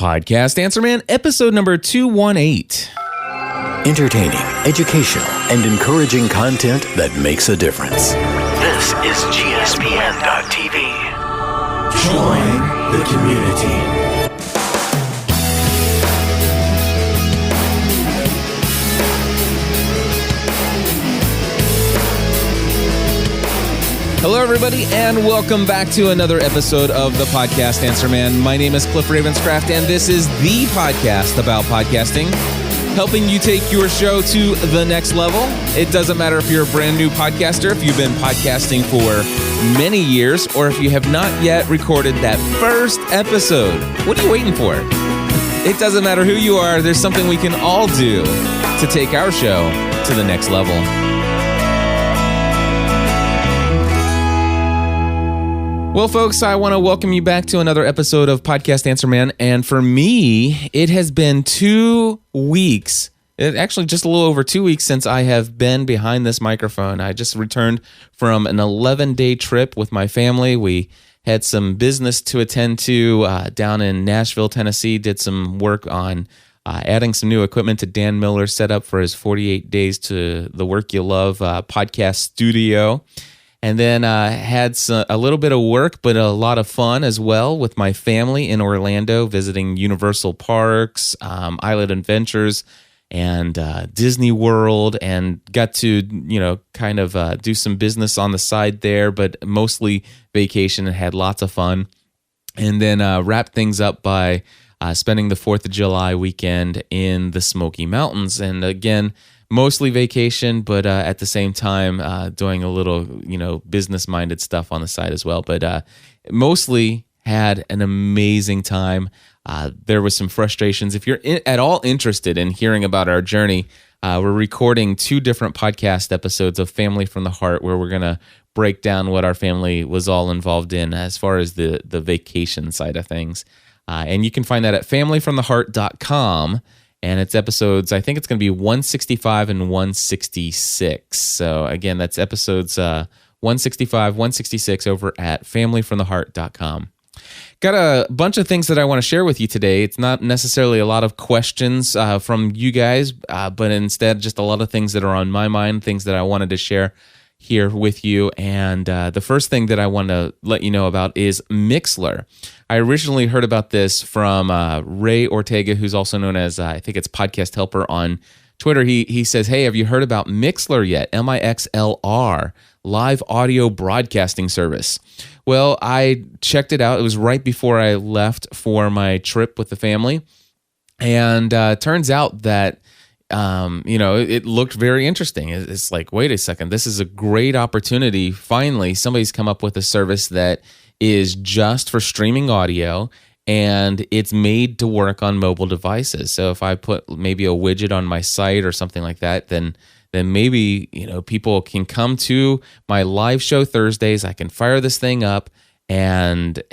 Podcast Answer Man, episode number 218. Entertaining, educational, and encouraging content that makes a difference. This is GSPN.TV. Join the community. Hello, everybody, and welcome back to another episode of the Podcast Answer Man. My name is Cliff Ravenscraft, and this is the podcast about podcasting, helping you take your show to the next level. It doesn't matter if you're a brand new podcaster, if you've been podcasting for many years, or if you have not yet recorded that first episode. What are you waiting for? It doesn't matter who you are. There's something we can all do to take our show to the next level. Well, folks, I want to welcome you back to another episode of Podcast Answer Man. And for me, it has been 2 weeks, actually just a little over 2 weeks since I have been behind this microphone. I just returned from an 11-day trip with my family. We had some business to attend to down in Nashville, Tennessee, did some work on adding some new equipment to Dan Miller's setup for his 48 Days to the Work You Love podcast studio. And then had a little bit of work, but a lot of fun as well with my family in Orlando, visiting Universal Parks, Island Adventures, and Disney World, and got to, kind of do some business on the side there, but mostly vacation and had lots of fun. And then wrapped things up by spending the 4th of July weekend in the Smoky Mountains. And again, mostly vacation, but at the same time, doing a little, business-minded stuff on the side as well. But mostly had an amazing time. There was some frustrations. If you're at all interested in hearing about our journey, we're recording 2 different podcast episodes of Family from the Heart, where we're going to break down what our family was all involved in as far as the vacation side of things. And you can find that at familyfromtheheart.com. And it's episodes, I think it's going to be 165 and 166. So again, that's episodes 165, 166 over at familyfromtheheart.com. Got a bunch of things that I want to share with you today. It's not necessarily a lot of questions from you guys, but instead just a lot of things that are on my mind, things that I wanted to share here with you. And the first thing that I want to let you know about is Mixlr. I originally heard about this from Ray Ortega, who's also known as, I think it's Podcast Helper on Twitter. He says, hey, have you heard about Mixlr yet? Mixlr, live audio broadcasting service. Well, I checked it out. It was right before I left for my trip with the family. And turns out that it looked very interesting. It's like, wait a second, this is a great opportunity. Finally, somebody's come up with a service that is just for streaming audio, and it's made to work on mobile devices. So if I put maybe a widget on my site or something like that, then maybe, people can come to my live show Thursdays. I can fire this thing up and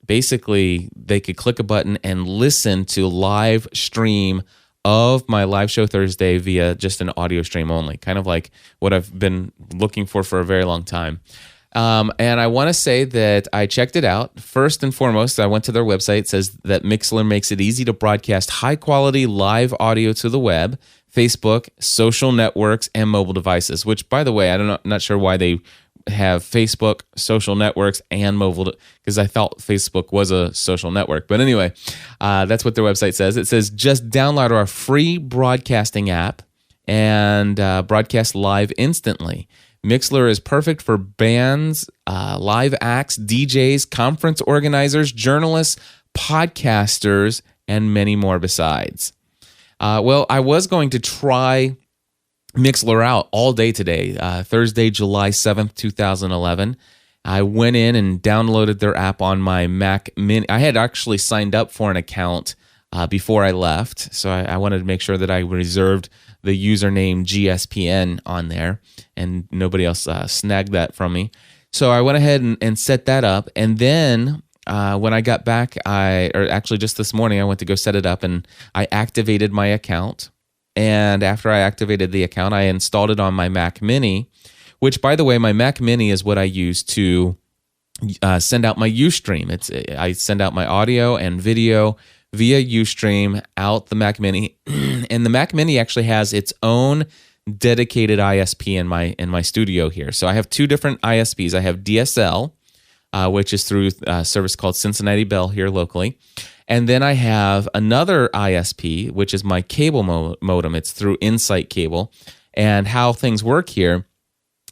basically they could click a button and listen to live stream of my live show Thursday via just an audio stream only, kind of like what I've been looking for a very long time. And I want to say that I checked it out. First and foremost, I went to their website. It says that Mixlr makes it easy to broadcast high-quality live audio to the web, Facebook, social networks, and mobile devices, which, by the way, I'm not sure why they have Facebook, social networks, and mobile, because I thought Facebook was a social network. But anyway, that's what their website says. It says, just download our free broadcasting app and broadcast live instantly. Mixlr is perfect for bands, live acts, DJs, conference organizers, journalists, podcasters, and many more besides. Well, I was going to try Mixlr out all day today, Thursday, July 7th, 2011. I went in and downloaded their app on my Mac Mini. I had actually signed up for an account before I left, so I wanted to make sure that I reserved the username GSPN on there, and nobody else snagged that from me. So I went ahead and set that up, and then when I got back, just this morning, I went to go set it up, and I activated my account. And after I activated the account, I installed it on my Mac Mini, which, by the way, my Mac Mini is what I use to send out my Ustream. I send out my audio and video via Ustream out the Mac Mini. And the Mac Mini actually has its own dedicated ISP in my studio here. So I have two different ISPs. I have DSL, which is through a service called Cincinnati Bell here locally. And then I have another ISP, which is my cable modem. It's through Insight Cable. And how things work here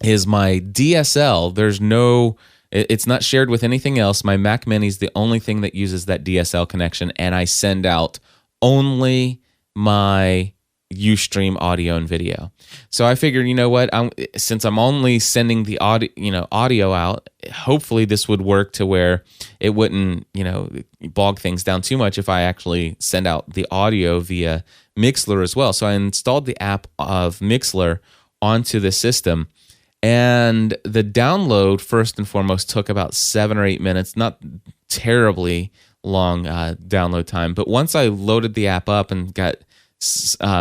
is my DSL, it's not shared with anything else. My Mac Mini is the only thing that uses that DSL connection, and I send out only my Ustream audio and video. So I figured, you know what? Since I'm only sending the audio out, hopefully this would work to where it wouldn't, bog things down too much if I actually send out the audio via Mixlr as well. So I installed the app of Mixlr onto the system. And the download, first and foremost, took about 7 or 8 minutes, not terribly long download time. But once I loaded the app up and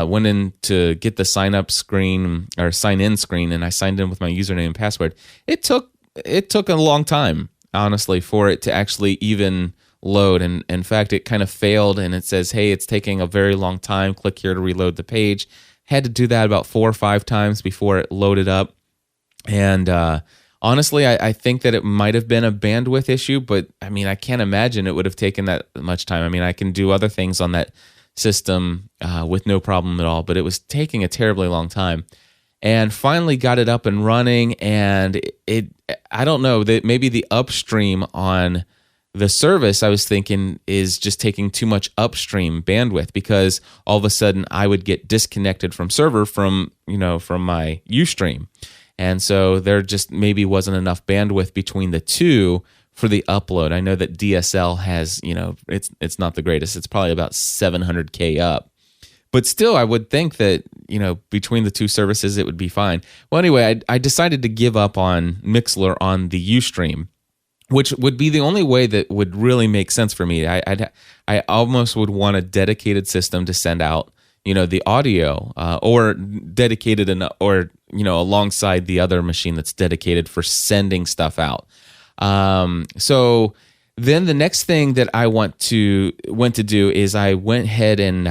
went in to get the sign up screen or sign in screen, and I signed in with my username and password, it took a long time, honestly, for it to actually even load. And in fact, it kind of failed, and it says, hey, it's taking a very long time. Click here to reload the page. Had to do that about 4 or 5 times before it loaded up. And honestly, I think that it might have been a bandwidth issue, but I mean, I can't imagine it would have taken that much time. I mean, I can do other things on that system with no problem at all, but it was taking a terribly long time. And finally got it up and running, and I don't know, that maybe the upstream on the service, I was thinking, is just taking too much upstream bandwidth, because all of a sudden I would get disconnected from server from my Ustream. And so there just maybe wasn't enough bandwidth between the two for the upload. I know that DSL has, it's not the greatest. It's probably about 700K up. But still, I would think that, between the two services, it would be fine. Well, anyway, I decided to give up on Mixlr on the Ustream, which would be the only way that would really make sense for me. I almost would want a dedicated system to send out, the audio, or dedicated alongside the other machine that's dedicated for sending stuff out. So then the next thing that I went to do is I went ahead and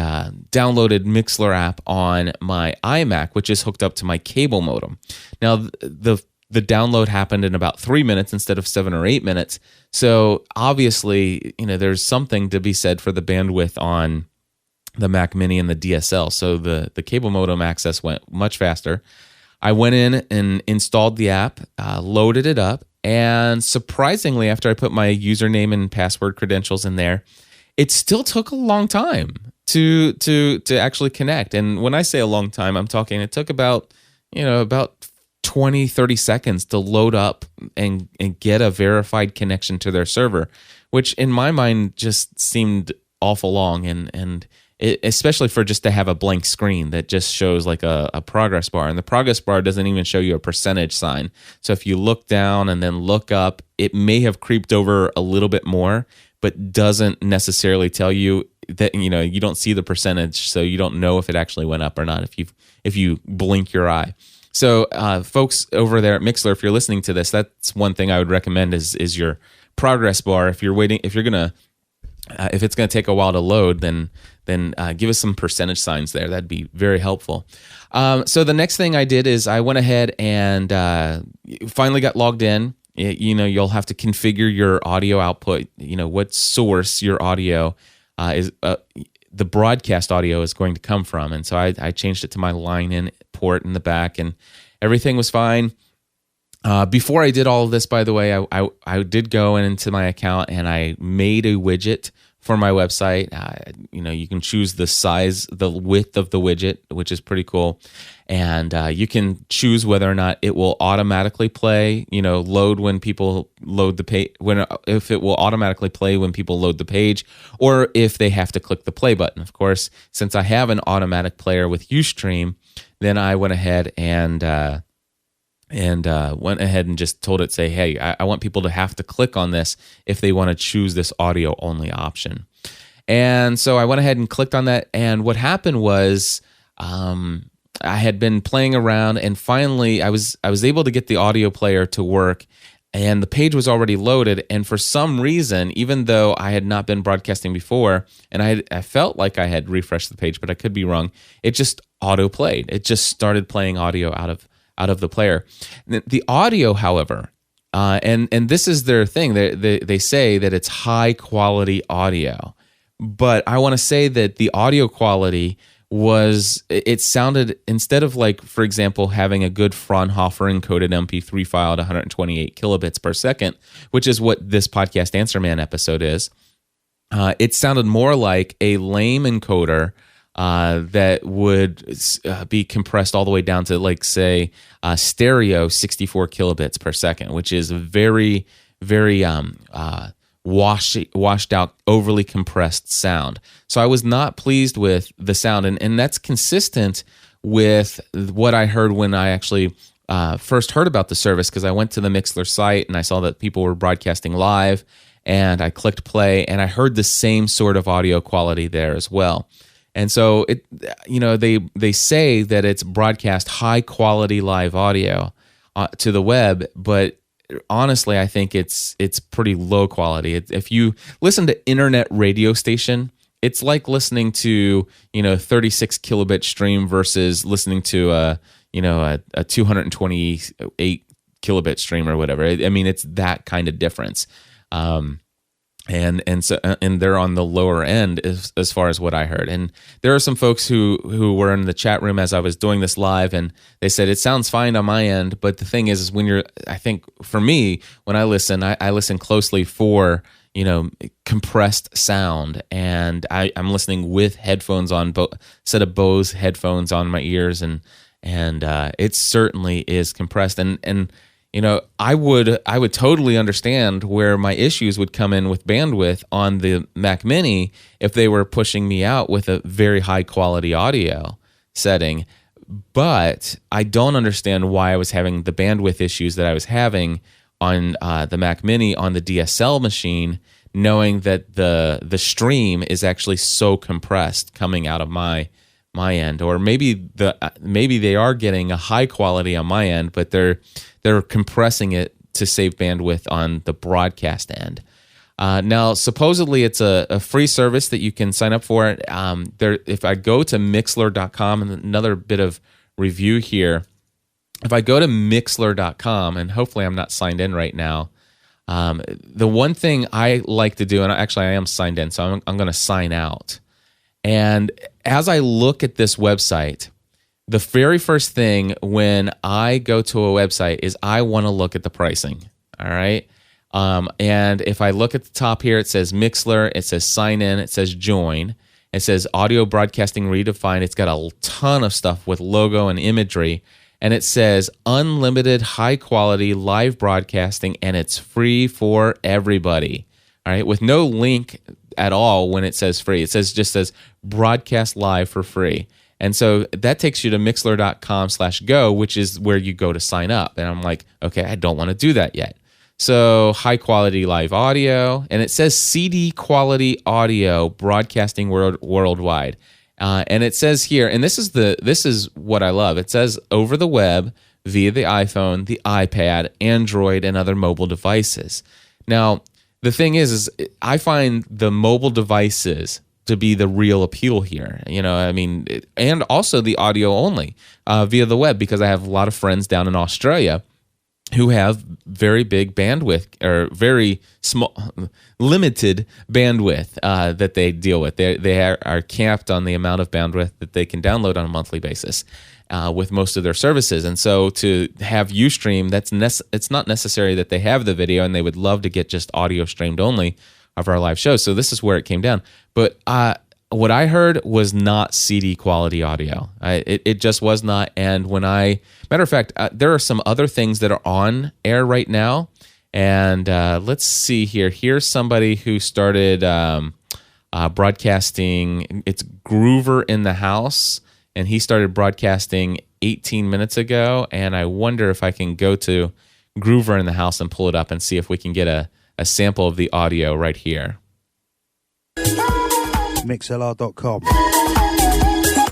downloaded Mixlr app on my iMac, which is hooked up to my cable modem. Now, the download happened in about 3 minutes instead of 7 or 8 minutes. So obviously, there's something to be said for the bandwidth on the Mac Mini and the DSL. So the cable modem access went much faster. I went in and installed the app, loaded it up, and surprisingly, after I put my username and password credentials in there, it still took a long time to actually connect. And when I say a long time, I'm talking it took about 20, 30 seconds to load up and get a verified connection to their server, which in my mind just seemed awful long, and especially for just to have a blank screen that just shows like a progress bar. And the progress bar doesn't even show you a percentage sign. So if you look down and then look up, it may have creeped over a little bit more, but doesn't necessarily tell you that, you don't see the percentage. So you don't know if it actually went up or not if you blink your eye. So folks over there at Mixlr, if you're listening to this, that's one thing I would recommend is your progress bar. If it's going to take a while to load, then give us some percentage signs there. That'd be very helpful. So the next thing I did is I went ahead and finally got logged in. You'll have to configure your audio output, what source your audio is, the broadcast audio is going to come from. And so I changed it to my line-in port in the back, and everything was fine. Before I did all of this, by the way, I did go into my account and I made a widget for my website. You can choose the size, the width of the widget, which is pretty cool. And you can choose whether or not it will automatically play, load when people load the page, if it will automatically play when people load the page, or if they have to click the play button. Of course, since I have an automatic player with Ustream, then I went ahead and went ahead and just told it, say, hey, I want people to have to click on this if they want to choose this audio only option. And so I went ahead and clicked on that. And what happened was I had been playing around, and finally I was able to get the audio player to work and the page was already loaded. And for some reason, even though I had not been broadcasting before, and I felt like I had refreshed the page, but I could be wrong, it just auto played. It just started playing audio out of the player. The audio, however, and this is their thing. They say that it's high quality audio, but I want to say that the audio quality it sounded, instead of, like, for example, having a good Fraunhofer encoded MP3 file at 128 kilobits per second, which is what this Podcast Answer Man episode is, it sounded more like a lame encoder that would be compressed all the way down to, like, say, stereo 64 kilobits per second, which is very, very washed out, overly compressed sound. So I was not pleased with the sound, and that's consistent with what I heard when I actually first heard about the service, because I went to the Mixlr site and I saw that people were broadcasting live, and I clicked play, and I heard the same sort of audio quality there as well. And so they say that it's broadcast high quality live audio to the web, but honestly, I think it's pretty low quality. If you listen to internet radio station, it's like listening to 36 kilobit stream versus listening to a 228 kilobit stream or whatever. I mean, it's that kind of difference. And they're on the lower end as far as what I heard. And there are some folks who were in the chat room as I was doing this live, and they said it sounds fine on my end. But the thing is when I think for me, when I listen, I listen closely for compressed sound, and I'm listening with headphones on, set of Bose headphones on my ears, and it certainly is compressed. And I would totally understand where my issues would come in with bandwidth on the Mac Mini if they were pushing me out with a very high quality audio setting. But I don't understand why I was having the bandwidth issues that I was having on the Mac Mini on the DSL machine, knowing that the stream is actually so compressed coming out of my end. Or maybe they are getting a high quality on my end, but they're compressing it to save bandwidth on the broadcast end. Now, supposedly it's a free service that you can sign up for. If I go to Mixlr.com, and another bit of review here, if I go to Mixlr.com, and hopefully I'm not signed in right now, the one thing I like to do, and actually I am signed in, so I'm going to sign out. And as I look at this website, the very first thing when I go to a website is I want to look at the pricing, all right? And if I look at the top here, it says Mixlr, it says sign in, it says join, it says audio broadcasting redefined. It's got a ton of stuff with logo and imagery, and it says unlimited high quality live broadcasting, and it's free for everybody, all right? With no link at all when it says free. It just says broadcast live for free. And so that takes you to mixlr.com/go, which is where you go to sign up. And I'm like, okay, I don't want to do that yet. So high quality live audio, and it says CD quality audio broadcasting worldwide. And it says here, and this is what I love. It says over the web via the iPhone, the iPad, Android, and other mobile devices. Now, the thing is I find the mobile devices to be the real appeal here, and also the audio only via the web, because I have a lot of friends down in Australia who have very big bandwidth or very small, limited bandwidth that they deal with. They are capped on the amount of bandwidth that they can download on a monthly basis with most of their services. And so to have Ustream, it's not necessary that they have the video, and they would love to get just audio streamed only of our live shows. So this is where it came down. But what I heard was not CD quality audio. It just was not. And matter of fact, there are some other things that are on air right now. And let's see here. Here's somebody who started broadcasting. It's Groover in the House, and he started broadcasting 18 minutes ago. And I wonder if I can go to Groover in the House and pull it up and see if we can get a sample of the audio right here. Mixlr.com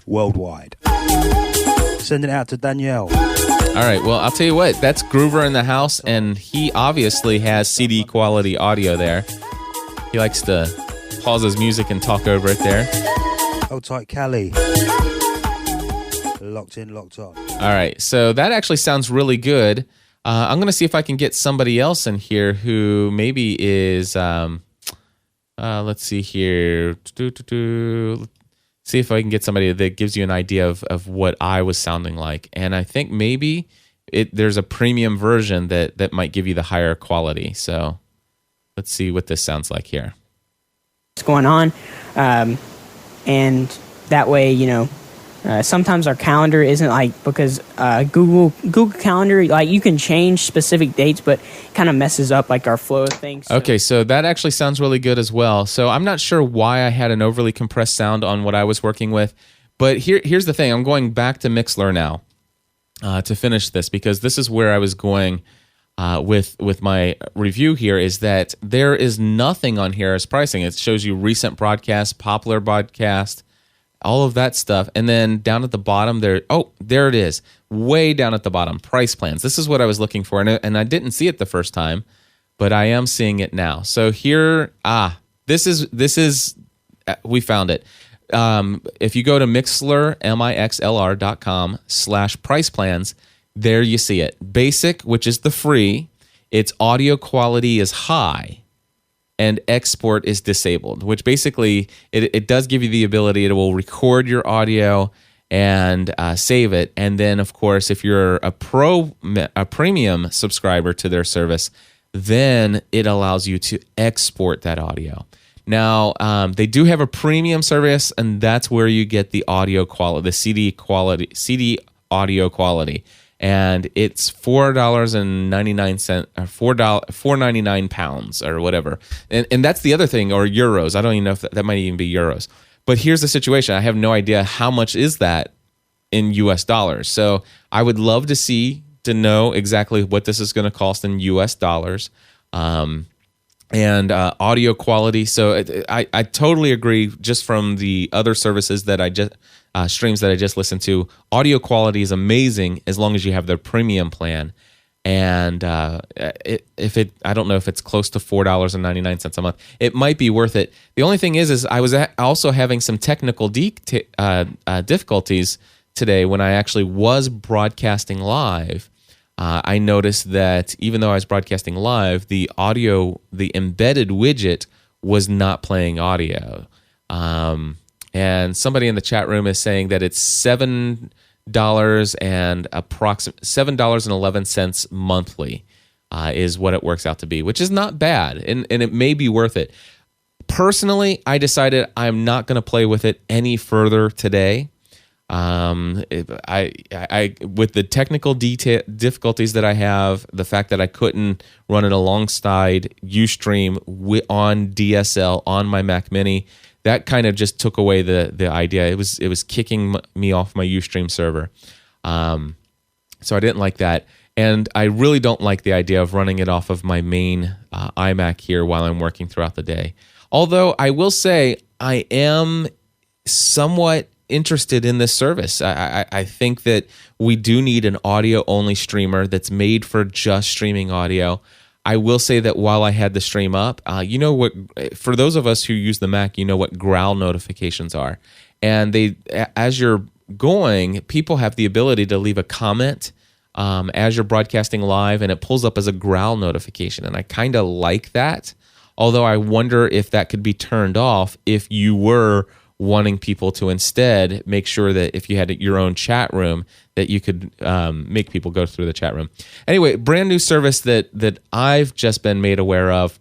worldwide. Send it out to Danielle. All right, well, I'll tell you what, that's Groover in the house, and he obviously has CD quality audio there. He likes to pause his music and talk over it there. Hold tight, Callie. Locked in, locked on. All right, so that actually sounds really good. I'm going to see if I can get somebody else in here who maybe is, let's see here. See if I can get somebody that gives you an idea of what I was sounding like. And I think maybe there's a premium version that might give you the higher quality. So let's see what this sounds like here. What's going on? And that way, sometimes our calendar isn't like, because Google Calendar, like you can change specific dates, but it kind of messes up like our flow of things. Okay, so that actually sounds really good as well. So I'm not sure why I had an overly compressed sound on what I was working with, but here's the thing. I'm going back to Mixlr now to finish this, because this is where I was going with my review here, is that there is nothing on here as pricing. It shows you recent broadcasts, popular broadcast, all of that stuff. And then down at the bottom there, there it is. Way down at the bottom, price plans. This is what I was looking for. And I didn't see it the first time, but I am seeing it now. So here, this is, we found it. If you go to Mixlr, mixlr.com/price plans, there you see it. Basic, which is the free, its audio quality is high, and export is disabled, which basically it does give you the ability, it will record your audio and save it. And then, of course, if you're a premium subscriber to their service, then it allows you to export that audio. Now, they do have a premium service, and that's where you get the audio quality, the CD audio quality. And it's $4.99 or £4.99 or whatever. And that's the other thing, or euros. I don't even know if that might even be euros. But here's the situation. I have no idea how much is that in US dollars. So I would love to know exactly what this is going to cost in US dollars. And audio quality. So I totally agree, just from the other services that I just streams that I just listened to. Audio quality is amazing as long as you have their premium plan. And I don't know if it's close to $4.99 a month. It might be worth it. The only thing is I was also having some technical difficulties today when I actually was broadcasting live. I noticed that even though I was broadcasting live, the embedded widget was not playing audio. And somebody in the chat room is saying that it's $7.11 monthly is what it works out to be, which is not bad, and it may be worth it. Personally, I decided I'm not going to play with it any further today. I with the technical difficulties that I have, the fact that I couldn't run it alongside Ustream on DSL on my Mac Mini, that kind of just took away the idea. It was kicking me off my Ustream server, so I didn't like that, and I really don't like the idea of running it off of my main iMac here while I'm working throughout the day. Although I will say I am somewhat interested in this service. I think that we do need an audio-only streamer that's made for just streaming audio. I will say that while I had the stream up, for those of us who use the Mac, you know what growl notifications are. And as you're going, people have the ability to leave a comment as you're broadcasting live, and it pulls up as a growl notification. And I kind of like that, although I wonder if that could be turned off if you were wanting people to instead make sure that if you had your own chat room, that you could make people go through the chat room. Anyway, brand new service that I've just been made aware of,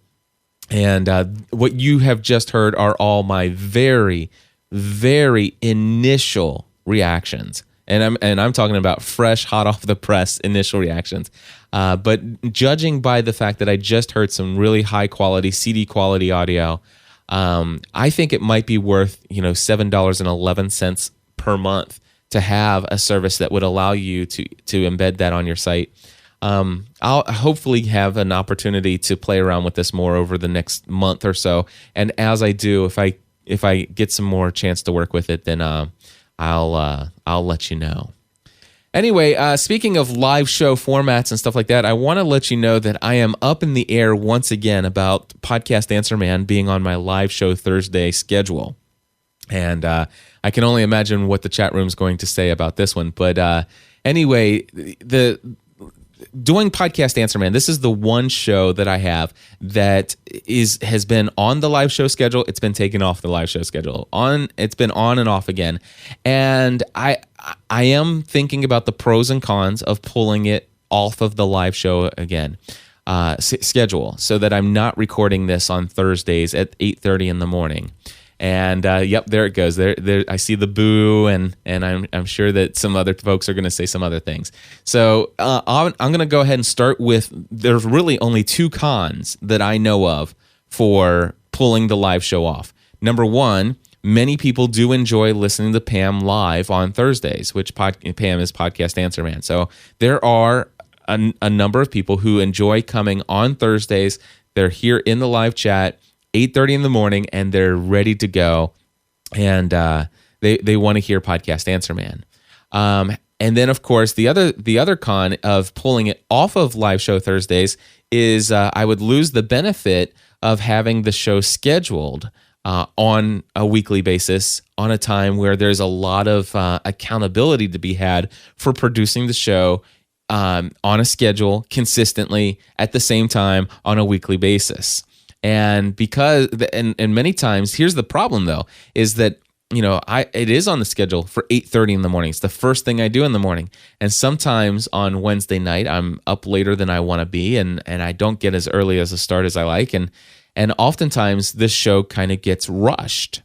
and what you have just heard are all my very, very initial reactions. And I'm talking about fresh, hot off the press initial reactions. But judging by the fact that I just heard some really high quality CD quality audio, I think it might be worth $7.11 per month to have a service that would allow you to embed that on your site. I'll hopefully have an opportunity to play around with this more over the next month or so. And as I do, if I get some more chance to work with it, then I'll let you know. Anyway, speaking of live show formats and stuff like that, I want to let you know that I am up in the air once again about Podcast Answer Man being on my live show Thursday schedule. And I can only imagine what the chat room's going to say about this one. But anyway, doing Podcast Answer Man, this is the one show that I have that has been on the live show schedule. It's been taken off the live show schedule. It's been on and off again. And I am thinking about the pros and cons of pulling it off of the live show again schedule, so that I'm not recording this on Thursdays at 8:30 in the morning. And yep, there it goes. There, I see the boo, and I'm sure that some other folks are going to say some other things. So I'm going to go ahead and start with. There's really only two cons that I know of for pulling the live show off. Number one, many people do enjoy listening to Pam live on Thursdays, which Pam is Podcast Answer Man. So there are a number of people who enjoy coming on Thursdays. They're here in the live chat. 8:30 in the morning, and they're ready to go, and they want to hear Podcast Answer Man. And then, of course, the other con of pulling it off of live show Thursdays is I would lose the benefit of having the show scheduled on a weekly basis on a time where there's a lot of accountability to be had for producing the show on a schedule consistently at the same time on a weekly basis. And because, and many times, here's the problem though, is that, it is on the schedule for 8:30 in the morning. It's the first thing I do in the morning. And sometimes on Wednesday night, I'm up later than I want to be, and I don't get as early as a start as I like. And oftentimes this show kind of gets rushed.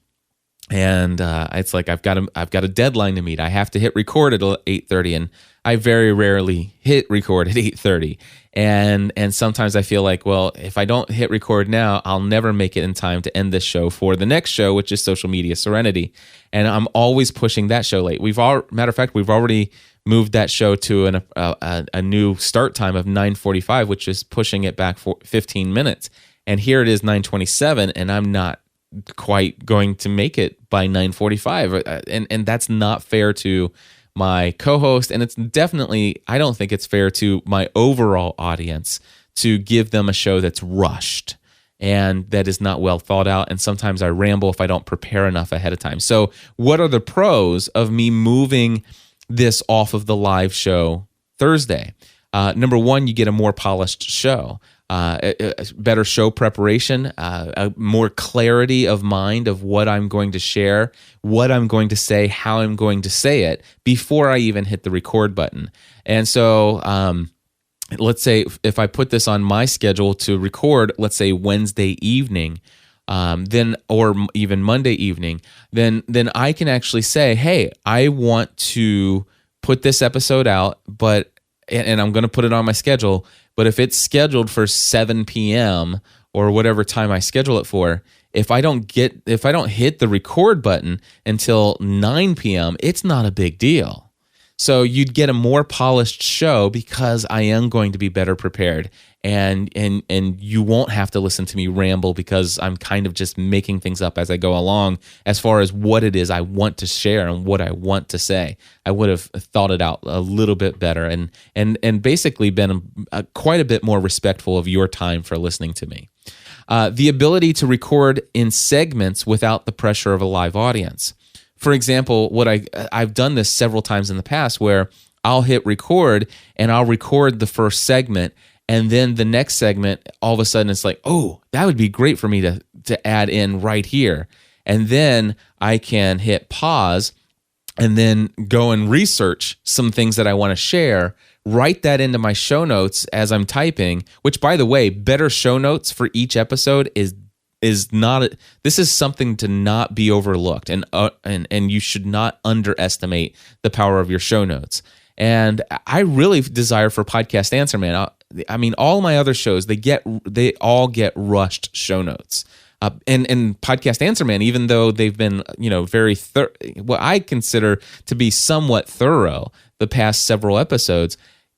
And it's like I've got a deadline to meet. I have to hit record at 8:30, and I very rarely hit record at 8:30. And sometimes I feel like, well, if I don't hit record now, I'll never make it in time to end this show for the next show, which is Social Media Serenity. And I'm always pushing that show late. Matter of fact, we've already moved that show to a new start time of 9:45, which is pushing it back for 15 minutes. And here it is 9:27, and I'm not quite going to make it by 9:45. And that's not fair to my co-host, and it's definitely, I don't think it's fair to my overall audience to give them a show that's rushed and that is not well thought out, and sometimes I ramble if I don't prepare enough ahead of time. So what are the pros of me moving this off of the live show Thursday? Number one, you get a more polished show. Better show preparation, a more clarity of mind of what I'm going to share, what I'm going to say, how I'm going to say it before I even hit the record button. And so let's say if I put this on my schedule to record, let's say Wednesday evening, then or even Monday evening, then I can actually say, hey, I want to put this episode out, and I'm going to put it on my schedule. But if it's scheduled for 7 p.m. or whatever time I schedule it for, if I don't hit the record button until 9 p.m., it's not a big deal. So you'd get a more polished show because I am going to be better prepared, and you won't have to listen to me ramble because I'm kind of just making things up as I go along as far as what it is I want to share and what I want to say. I would have thought it out a little bit better and basically been quite a bit more respectful of your time for listening to me. The ability to record in segments without the pressure of a live audience. For example, I've done this several times in the past where I'll hit record and I'll record the first segment, and then the next segment, all of a sudden it's like, oh, that would be great for me to add in right here. And then I can hit pause and then go and research some things that I want to share, write that into my show notes as I'm typing, which, by the way, better show notes for each episode is not. This is something to not be overlooked, and you should not underestimate the power of your show notes. And I really desire for Podcast Answer Man. I mean, all my other shows, they all get rushed show notes. And Podcast Answer Man, even though they've been, very what I consider to be somewhat thorough the past several episodes,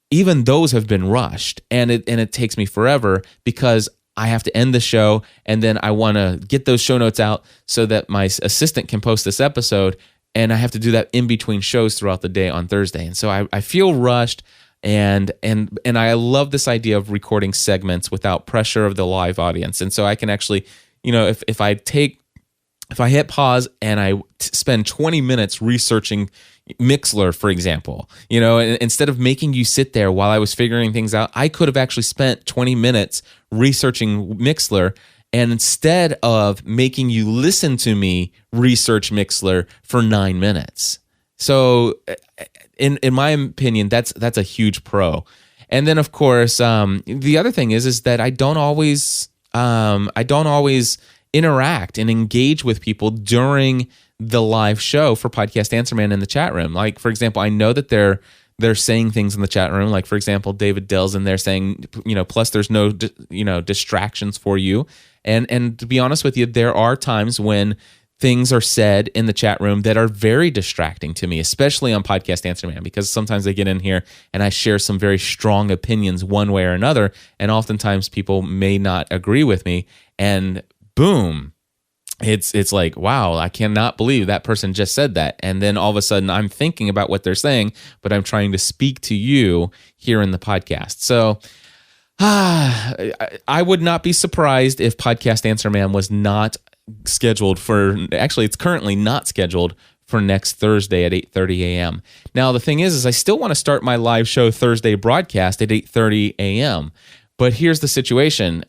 even those have been rushed, and it takes me forever because I have to end the show, and then I want to get those show notes out so that my assistant can post this episode, and I have to do that in between shows throughout the day on Thursday. And so I feel rushed, and I love this idea of recording segments without pressure of the live audience. And so I can actually, if I hit pause and I spend 20 minutes researching Mixlr, for example, instead of making you sit there while I was figuring things out, I could have actually spent 20 minutes researching Mixlr, and instead of making you listen to me research Mixlr for 9 minutes. So in my opinion, that's a huge pro. And then of course, the other thing is that I don't always interact and engage with people during the live show for Podcast Answer Man in the chat room. Like, for example, I know that they're saying things in the chat room. Like, for example, David Dill's in there saying, plus there's no, distractions for you. And to be honest with you, there are times when things are said in the chat room that are very distracting to me, especially on Podcast Answer Man, because sometimes I get in here and I share some very strong opinions one way or another, and oftentimes people may not agree with me, and boom, it's like, wow, I cannot believe that person just said that. And then all of a sudden I'm thinking about what they're saying, but I'm trying to speak to you here in the podcast. So I would not be surprised if Podcast Answer Man was not scheduled actually it's currently not scheduled for next Thursday at 8:30 a.m. Now the thing is I still want to start my live show Thursday broadcast at 8:30 a.m. But here's the situation.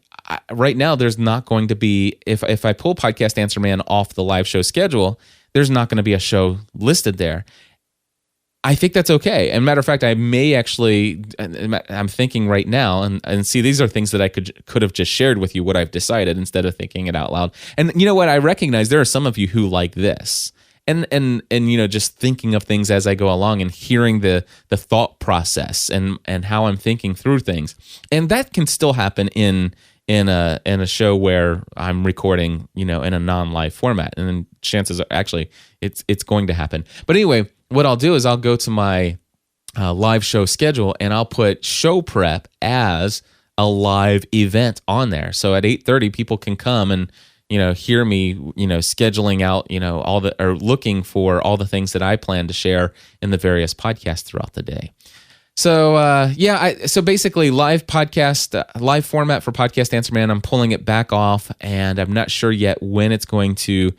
Right now, there's not going to be, if I pull Podcast Answer Man off the live show schedule, there's not going to be a show listed there. I think that's okay. And matter of fact, I may actually, I'm thinking right now, and see, these are things that I could have just shared with you what I've decided instead of thinking it out loud. And you know what? I recognize there are some of you who like this. And just thinking of things as I go along and hearing the thought process and how I'm thinking through things. And that can still happen in a show where I'm recording, in a non-live format, and then chances are actually it's going to happen. But anyway, what I'll do is I'll go to my live show schedule and I'll put show prep as a live event on there. So at 8:30, people can come and hear me, scheduling out, or looking for all the things that I plan to share in the various podcasts throughout the day. So so basically live podcast, live format for Podcast Answer Man, I'm pulling it back off, and I'm not sure yet when it's going to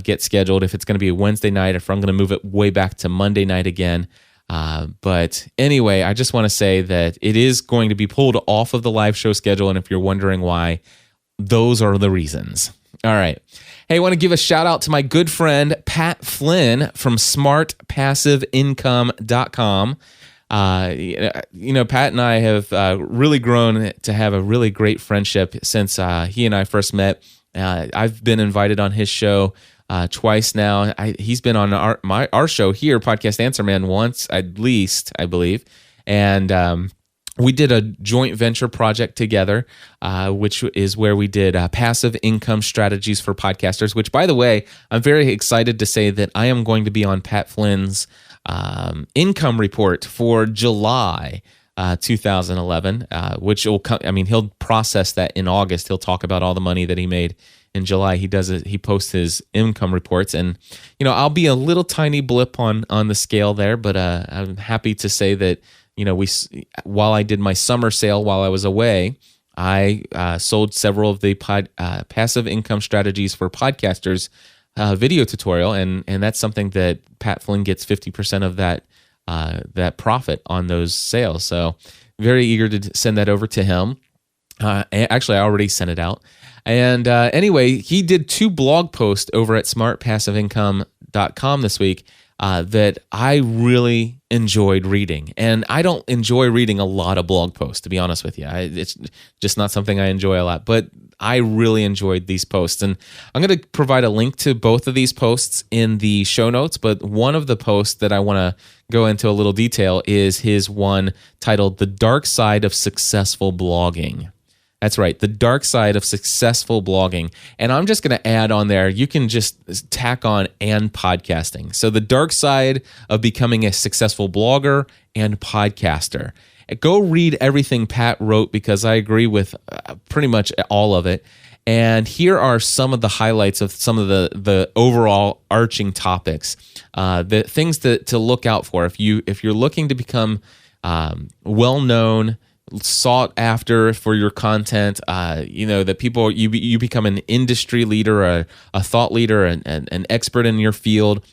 get scheduled, if it's going to be a Wednesday night, if I'm going to move it way back to Monday night again. But anyway, I just want to say that it is going to be pulled off of the live show schedule, and if you're wondering why, those are the reasons. All right. Hey, I want to give a shout out to my good friend Pat Flynn from smartpassiveincome.com. Pat and I have really grown to have a really great friendship since he and I first met. I've been invited on his show twice now. He's been on our show here, Podcast Answer Man, once at least, I believe. And we did a joint venture project together, which is where we did passive income strategies for podcasters, which, by the way, I'm very excited to say that I am going to be on Pat Flynn's income report for July 2011, which will come. I mean, he'll process that in August. He'll talk about all the money that he made in July. He posts his income reports, and I'll be a little tiny blip on the scale there, but I'm happy to say that while I did my summer sale while I was away, I sold several of the passive income strategies for podcasters video tutorial, and that's something that Pat Flynn gets 50% of that profit on those sales. So very eager to send that over to him. Actually, I already sent it out. And anyway, he did 2 blog posts over at smartpassiveincome.com this week that I really enjoyed reading. And I don't enjoy reading a lot of blog posts, to be honest with you. It's just not something I enjoy a lot. But I really enjoyed these posts. And I'm going to provide a link to both of these posts in the show notes. But one of the posts that I want to go into a little detail is his one titled The Dark Side of Successful Blogging. That's right, the dark side of successful blogging. And I'm just going to add on there, you can just tack on and podcasting. So the dark side of becoming a successful blogger and podcaster. Go read everything Pat wrote, because I agree with pretty much all of it. And here are some of the highlights of some of the overall arching topics, the things to look out for if you're looking to become well known, sought after for your content. That people you become an industry leader, a thought leader, an expert in your field.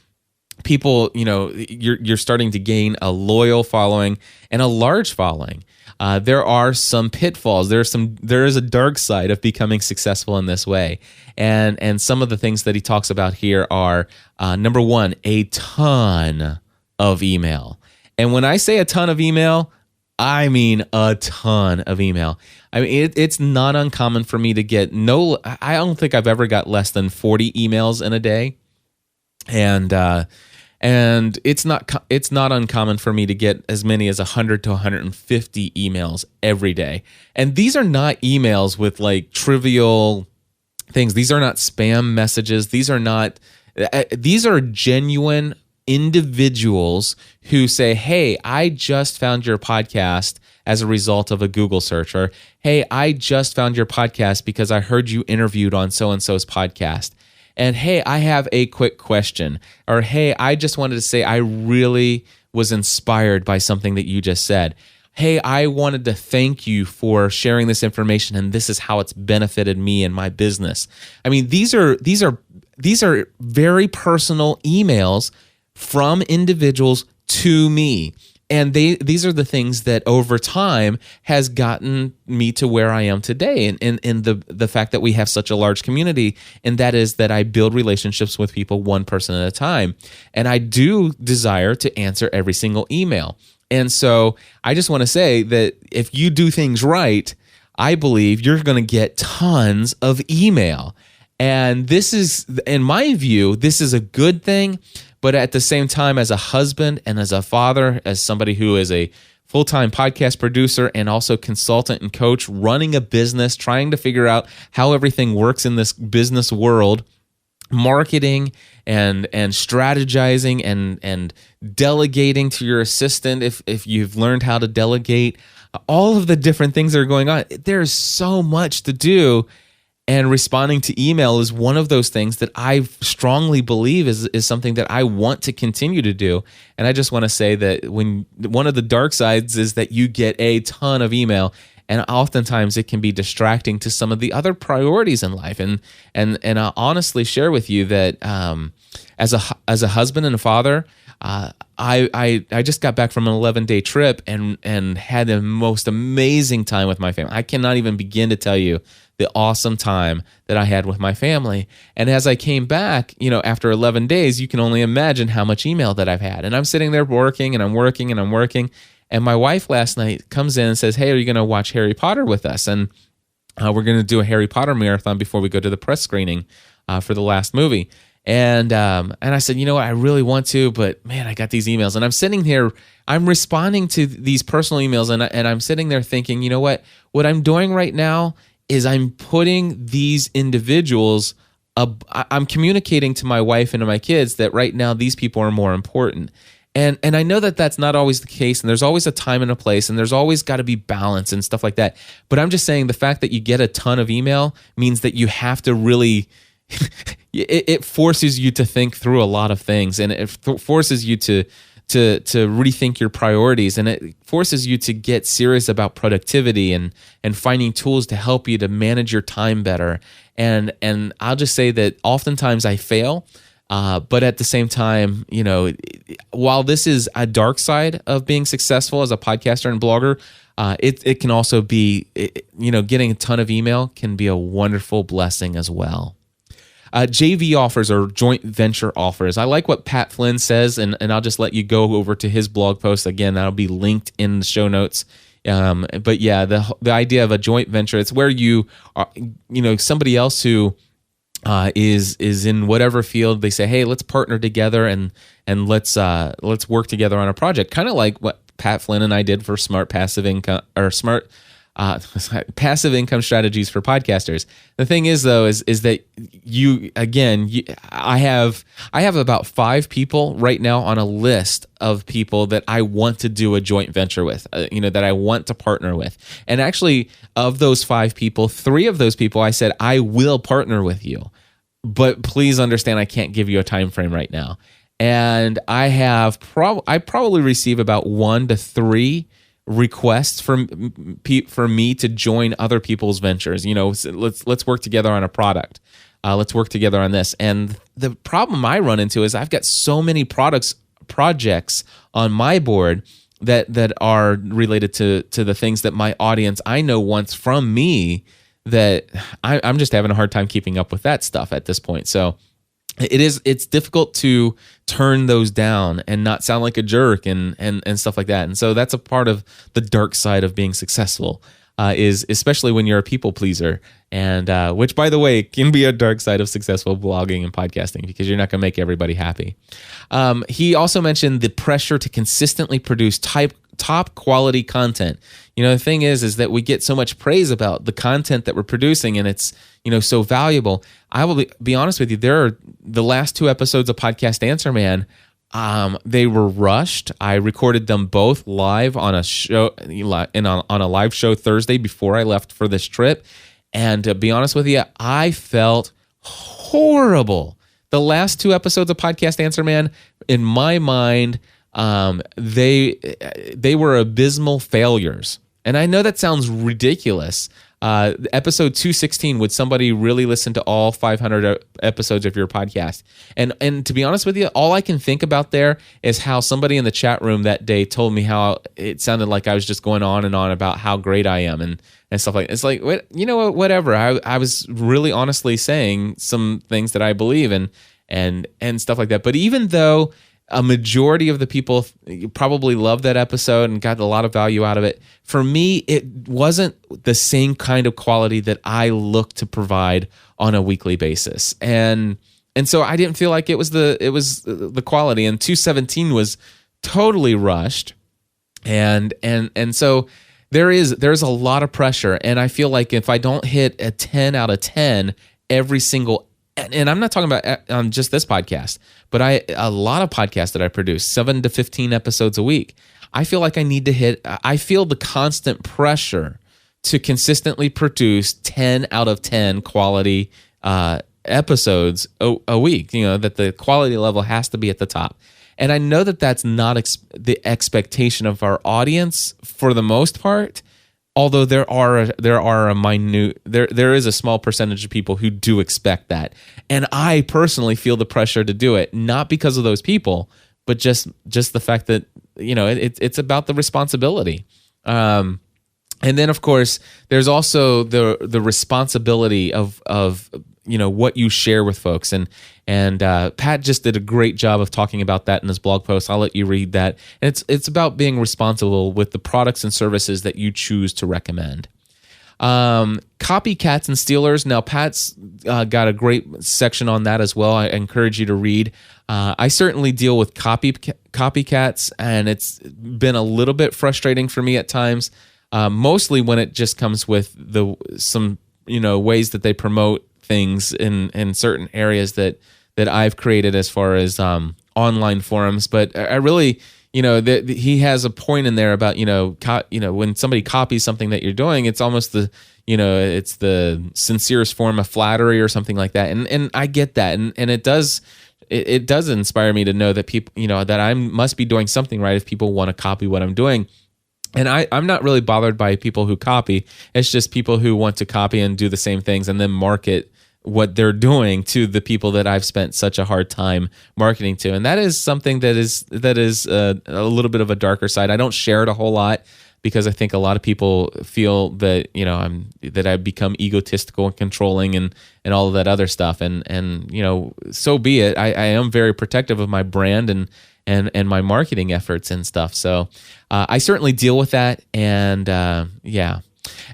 People, you're starting to gain a loyal following and a large following. There are some pitfalls. There is a dark side of becoming successful in this way, and some of the things that he talks about here are number one, a ton of email. And when I say a ton of email, I mean a ton of email. I mean, it's not uncommon for me to get I don't think I've ever got less than 40 emails in a day, and it's not uncommon for me to get as many as 100 to 150 emails every day. And these are not emails with like trivial things. These are not spam messages. These are genuine individuals who say, hey, I just found your podcast as a result of a Google search, or hey, I just found your podcast because I heard you interviewed on so-and-so's podcast. And hey, I have a quick question. Or hey, I just wanted to say I really was inspired by something that you just said. Hey, I wanted to thank you for sharing this information, and this is how it's benefited me and my business. I mean, these are very personal emails from individuals to me. And these are the things that over time has gotten me to where I am today, and the fact that we have such a large community, and that is that I build relationships with people one person at a time. And I do desire to answer every single email. And so I just want to say that if you do things right, I believe you're going to get tons of email. And this is, in my view, this is a good thing. But at the same time, as a husband and as a father, as somebody who is a full-time podcast producer and also consultant and coach, running a business, trying to figure out how everything works in this business world, marketing and strategizing and delegating to your assistant if you've learned how to delegate, all of the different things that are going on. There's so much to do. And responding to email is one of those things that I strongly believe is something that I want to continue to do. And I just want to say that one of the dark sides is that you get a ton of email, and oftentimes it can be distracting to some of the other priorities in life. And I'll honestly share with you that as a husband and a father, I just got back from an 11-day trip and had the most amazing time with my family. I cannot even begin to tell you the awesome time that I had with my family. And as I came back, after 11 days, you can only imagine how much email that I've had. And I'm sitting there working and I'm working and I'm working. And my wife last night comes in and says, hey, are you going to watch Harry Potter with us? And we're going to do a Harry Potter marathon before we go to the press screening for the last movie. And I said, you know what, I really want to, but man, I got these emails. And I'm sitting here, I'm responding to these personal emails, and I'm sitting there thinking, you know what I'm doing right now is I'm putting these individuals, I'm communicating to my wife and to my kids that right now these people are more important. And I know that that's not always the case, and there's always a time and a place, and there's always got to be balance and stuff like that. But I'm just saying the fact that you get a ton of email means that you have to really, it forces you to think through a lot of things, and it forces you to rethink your priorities, and it forces you to get serious about productivity and finding tools to help you to manage your time better. And I'll just say that oftentimes I fail, but at the same time, while this is a dark side of being successful as a podcaster and blogger, it can also be, getting a ton of email can be a wonderful blessing as well. JV offers or joint venture offers. I like what Pat Flynn says, and I'll just let you go over to his blog post. Again, that'll be linked in the show notes. But yeah, the idea of a joint venture, it's where you are, somebody else who is in whatever field, they say, hey, let's partner together and let's work together on a project. Kind of like what Pat Flynn and I did for Smart Passive Income or Smart passive income strategies for podcasters. The thing is, though, is that I have about 5 people right now on a list of people that I want to do a joint venture with, that I want to partner with. And actually, of those 5 people, 3 of those people, I said, I will partner with you, but please understand I can't give you a time frame right now. And I probably receive about 1 to 3 requests for me to join other people's ventures. Let's work together on a product. Let's work together on this. And the problem I run into is I've got so many projects on my board that are related to the things that my audience I know wants from me, that I'm just having a hard time keeping up with that stuff at this point. So it's difficult to turn those down and not sound like a jerk and stuff like that. And so that's a part of the dark side of being successful, is especially when you're a people pleaser, and which, by the way, can be a dark side of successful blogging and podcasting, because you're not going to make everybody happy. He also mentioned the pressure to consistently produce top quality content. The thing is that we get so much praise about the content that we're producing, and it's so valuable. I will be honest with you. There are the last 2 episodes of Podcast Answer Man. They were rushed. I recorded them both live on a show, on a live show Thursday before I left for this trip. And to be honest with you, I felt horrible. The last 2 episodes of Podcast Answer Man, in my mind, they were abysmal failures. And I know that sounds ridiculous. Episode 216, would somebody really listen to all 500 episodes of your podcast? And to be honest with you, all I can think about there is how somebody in the chat room that day told me how it sounded like I was just going on and on about how great I am and stuff like that. It's like, whatever. I was really honestly saying some things that I believe and stuff like that. But even though a majority of the people probably loved that episode and got a lot of value out of it, for me, it wasn't the same kind of quality that I look to provide on a weekly basis. And so I didn't feel like it was the quality. And 217 was totally rushed. And so there's a lot of pressure. And I feel like if I don't hit a 10 out of 10 every single, and I'm not talking about on just this podcast, but a lot of podcasts that I produce, 7 to 15 episodes a week, I feel like I feel the constant pressure to consistently produce 10 out of 10 quality episodes a week, that the quality level has to be at the top. And I know that that's not the expectation of our audience for the most part. Although there is a small percentage of people who do expect that, and I personally feel the pressure to do it, not because of those people, but just the fact that it's about the responsibility. And then of course there's also the responsibility of what you share with folks, and Pat just did a great job of talking about that in his blog post. I'll let you read that. And it's about being responsible with the products and services that you choose to recommend. Copycats and stealers. Now Pat's got a great section on that as well. I encourage you to read. I certainly deal with copycats, and it's been a little bit frustrating for me at times. Mostly when it just comes with some ways that they promote things in certain areas that I've created as far as online forums. But I really, he has a point in there about when somebody copies something that you're doing, it's almost it's the sincerest form of flattery or something like that. And I get that, and it does inspire me to know that people, that I must be doing something right if people want to copy what I'm doing. And I'm not really bothered by people who copy. It's just people who want to copy and do the same things and then market what they're doing to the people that I've spent such a hard time marketing to. And that is something that is a little bit of a darker side. I don't share it a whole lot because I think a lot of people feel that, that I've become egotistical and controlling and all of that other stuff. And so be it. I am very protective of my brand and my marketing efforts and stuff. So I certainly deal with that. And yeah.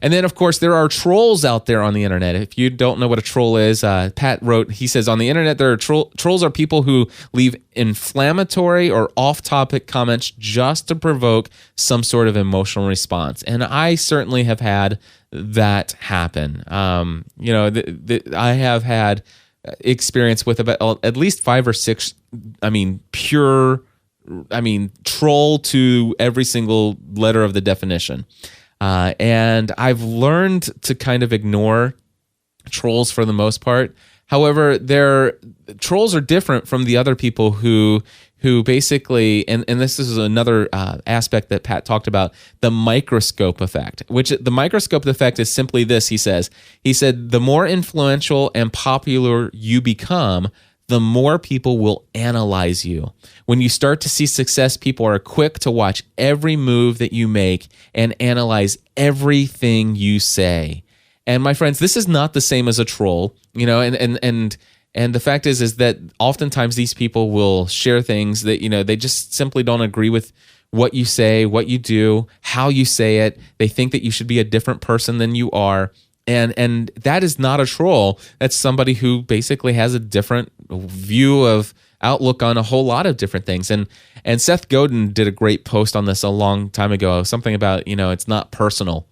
And then, of course, there are trolls out there on the internet. If you don't know what a troll is, Pat wrote, he says, on the internet, there are trolls are people who leave inflammatory or off-topic comments just to provoke some sort of emotional response. And I certainly have had that happen. I have had experience with about at least 5 or 6, troll to every single letter of the definition. And I've learned to kind of ignore trolls for the most part. However, trolls are different from the other people who basically, and this is another aspect that Pat talked about, the microscope effect, which the microscope effect is simply this, he said, the more influential and popular you become, the more people will analyze you. When you start to see success, people are quick to watch every move that you make and analyze everything you say. And my friends, this is not the same as a troll, and the fact is that oftentimes these people will share things that, they just simply don't agree with what you say, what you do, how you say it. They think that you should be a different person than you are. And that is not a troll. That's somebody who basically has a different view of outlook on a whole lot of different things. And Seth Godin did a great post on this a long time ago, something about, it's not personal,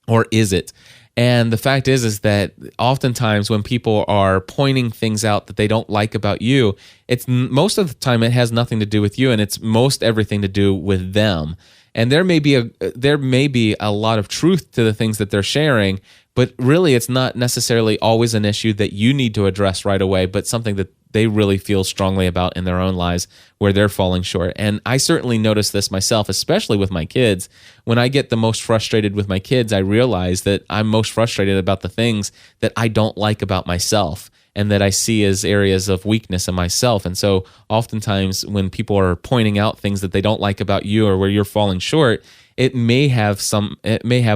or is it? And the fact is that oftentimes when people are pointing things out that they don't like about you, it's most of the time it has nothing to do with you, and it's most everything to do with them. And there may be a lot of truth to the things that they're sharing, but really it's not necessarily always an issue that you need to address right away, but something that they really feel strongly about in their own lives where they're falling short. And I certainly notice this myself, especially with my kids. When I get the most frustrated with my kids, I realize that I'm most frustrated about the things that I don't like about myself and that I see as areas of weakness in myself. And so oftentimes when people are pointing out things that they don't like about you or where you're falling short, it may have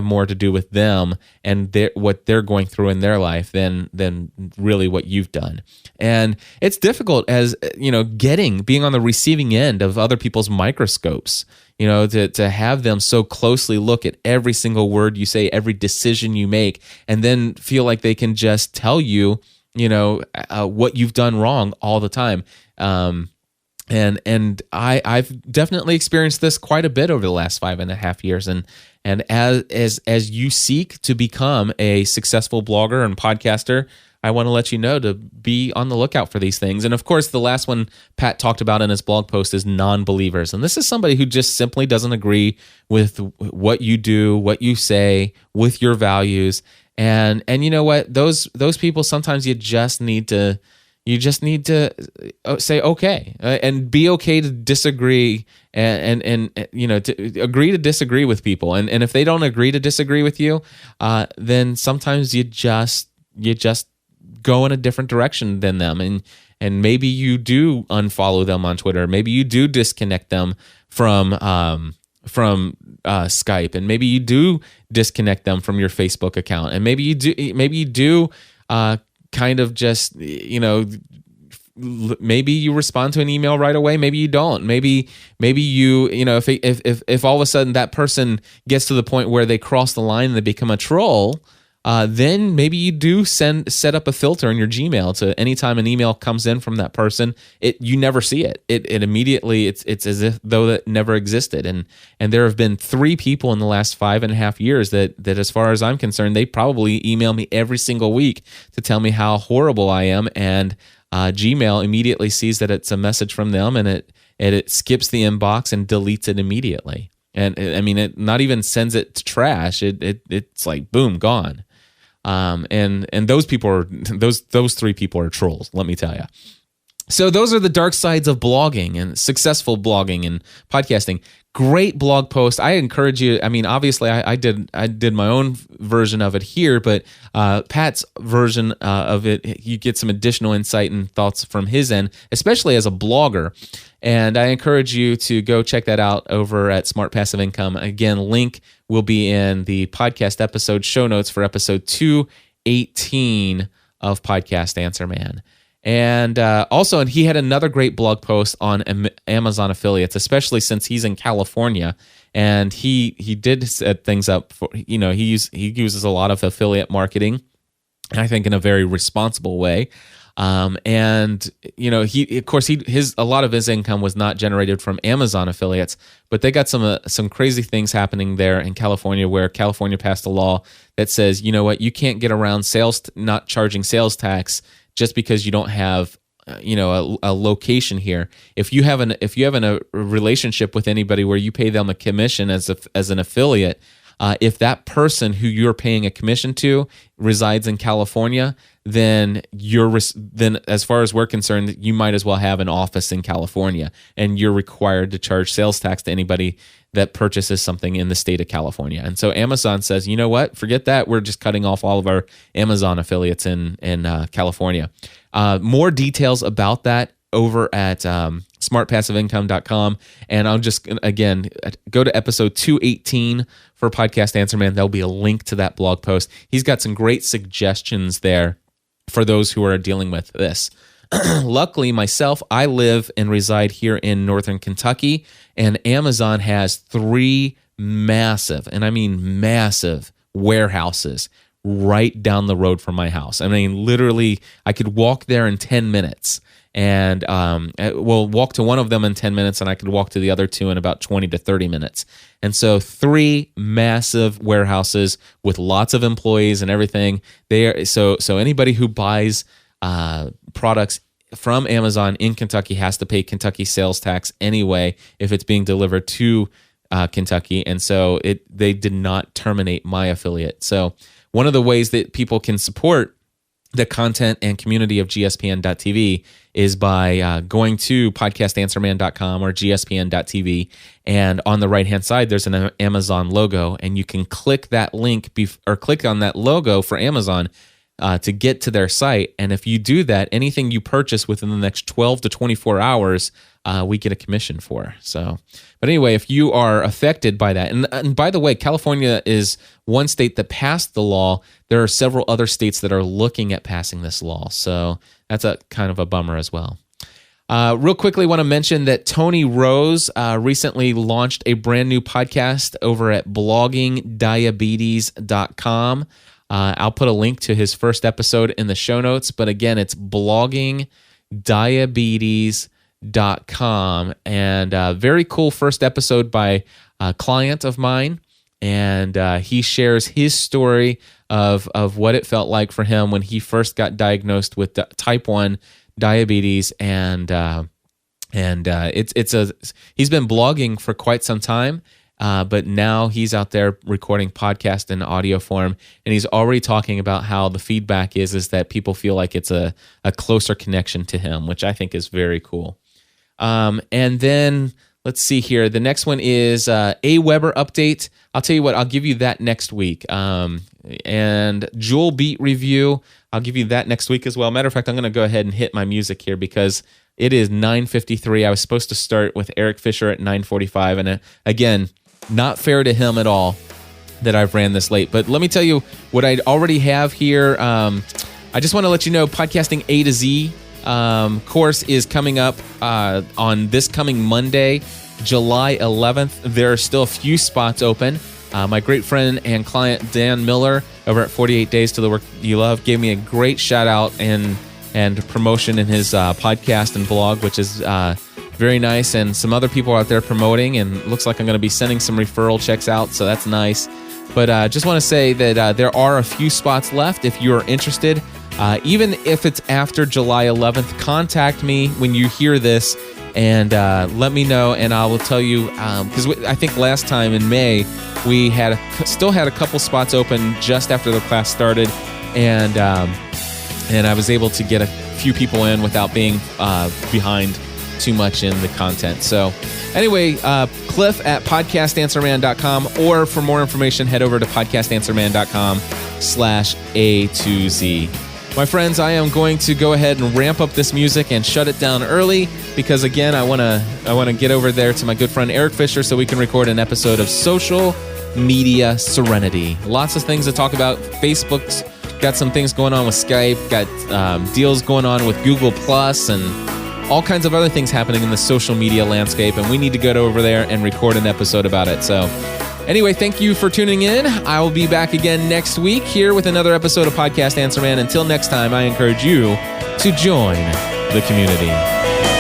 more to do with them and what they're going through in their life than really what you've done. And it's difficult as, being on the receiving end of other people's microscopes, to have them so closely look at every single word you say, every decision you make, and then feel like they can just tell you, what you've done wrong all the time. And I've definitely experienced this quite a bit over the last 5.5 years. And as you seek to become a successful blogger and podcaster, I want to let you know to be on the lookout for these things. And of course, the last one Pat talked about in his blog post is non-believers. And this is somebody who just simply doesn't agree with what you do, what you say, with your values. And you know what? Those people, sometimes you just need to say okay and be okay to disagree and to agree to disagree with people. And if they don't agree to disagree with you, then sometimes you just go in a different direction than them. And maybe you do unfollow them on Twitter. Maybe you do disconnect them from Skype, and maybe you do disconnect them from your Facebook account. And maybe you do kind of just, maybe you respond to an email right away. Maybe you don't. Maybe you, if all of a sudden that person gets to the point where they cross the line and they become a troll, then maybe you do set up a filter in your Gmail to anytime an email comes in from that person, you never see it. It immediately, it's as if though that never existed. And there have been 3 people in the last 5.5 years that as far as I'm concerned, they probably email me every single week to tell me how horrible I am. And Gmail immediately sees that it's a message from them, and it skips the inbox and deletes it immediately. And I mean, it not even sends it to trash. It's like boom, gone. And those people are those 3 people are trolls, let me tell you. So those are the dark sides of blogging and successful blogging and podcasting. Great blog post. I encourage you. I mean, obviously, I did my own version of it here, but Pat's version of it, you get some additional insight and thoughts from his end, especially as a blogger. And I encourage you to go check that out over at Smart Passive Income. Again, link will be in the podcast episode show notes for episode 218 of Podcast Answer Man. And also, and he had another great blog post on Amazon affiliates, especially since he's in California, and he did set things up for, he uses a lot of affiliate marketing, I think in a very responsible way. And he, of course, a lot of his income was not generated from Amazon affiliates, but they got some crazy things happening there in California, where California passed a law that says, you know what, you can't get around not charging sales tax just because you don't have a location here. If you have a relationship with anybody where you pay them a commission as an affiliate, if that person who you're paying a commission to resides in California, then as far as we're concerned, you might as well have an office in California, and you're required to charge sales tax to anybody that purchases something in the state of California. And so Amazon says, you know what, forget that. We're just cutting off all of our Amazon affiliates in California. More details about that over at smartpassiveincome.com. And I'll just, again, go to episode 218 for Podcast Answer Man. There'll be a link to that blog post. He's got some great suggestions there for those who are dealing with this. Luckily, myself, I live and reside here in northern Kentucky, and Amazon has 3 massive, and I mean massive, warehouses right down the road from my house. I mean, literally, I could walk there in 10 minutes. And walk to one of them in 10 minutes, and I could walk to the other 2 in about 20 to 30 minutes. And so 3 massive warehouses with lots of employees and everything. So anybody who buys products from Amazon in Kentucky has to pay Kentucky sales tax anyway if it's being delivered to Kentucky. And so they did not terminate my affiliate. So one of the ways that people can support the content and community of gspn.tv is by going to podcastanswerman.com or gspn.tv, and on the right-hand side, there's an Amazon logo, and you can click that link or click on that logo for Amazon to get to their site. And if you do that, anything you purchase within the next 12 to 24 hours, we get a commission for. So, but anyway, if you are affected by that, and by the way, California is one state that passed the law. There are several other states that are looking at passing this law. So that's a kind of a bummer as well. Real quickly, want to mention that Tony Rose recently launched a brand new podcast over at bloggingdiabetes.com. I'll put a link to his first episode in the show notes, but again, it's bloggingdiabetes.com, and very cool first episode by a client of mine, and he shares his story of what it felt like for him when he first got diagnosed with type 1 diabetes, and he's been blogging for quite some time. But now he's out there recording podcast in audio form, and he's already talking about how the feedback is that people feel like it's a closer connection to him, which I think is very cool. And then let's see here. The next one is a Weber update. I'll tell you what, I'll give you that next week. And Jewel Beat review, I'll give you that next week as well. Matter of fact, I'm going to go ahead and hit my music here because it is 9:53. I was supposed to start with Eric Fisher at 9:45, and again, not fair to him at all that I've ran this late. But let me tell you what I already have here. I just want to let you know, Podcasting A to Z course is coming up on this coming Monday, July 11th. There are still a few spots open. My great friend and client, Dan Miller, over at 48 Days to the Work You Love, gave me a great shout out and promotion in his podcast and blog, which is very nice, and some other people out there promoting, and looks like I'm going to be sending some referral checks out, so that's nice. But just want to say that there are a few spots left if you're interested. Even if it's after July 11th, contact me when you hear this and let me know, and I will tell you, because I think last time in May, we still had a couple spots open just after the class started, and I was able to get a few people in without being behind too much in the content. So anyway, Cliff at podcastanswerman.com, or for more information, head over to podcastanswerman.com/A2Z. My friends, I am going to go ahead and ramp up this music and shut it down early because, again, I want to get over there to my good friend Eric Fisher so we can record an episode of Social Media Serenity. Lots of things to talk about. Facebook's got some things going on with Skype, got deals going on with Google Plus, and all kinds of other things happening in the social media landscape, and we need to go over there and record an episode about it. So anyway, thank you for tuning in. I will be back again next week here with another episode of Podcast Answer Man. Until next time, I encourage you to join the community.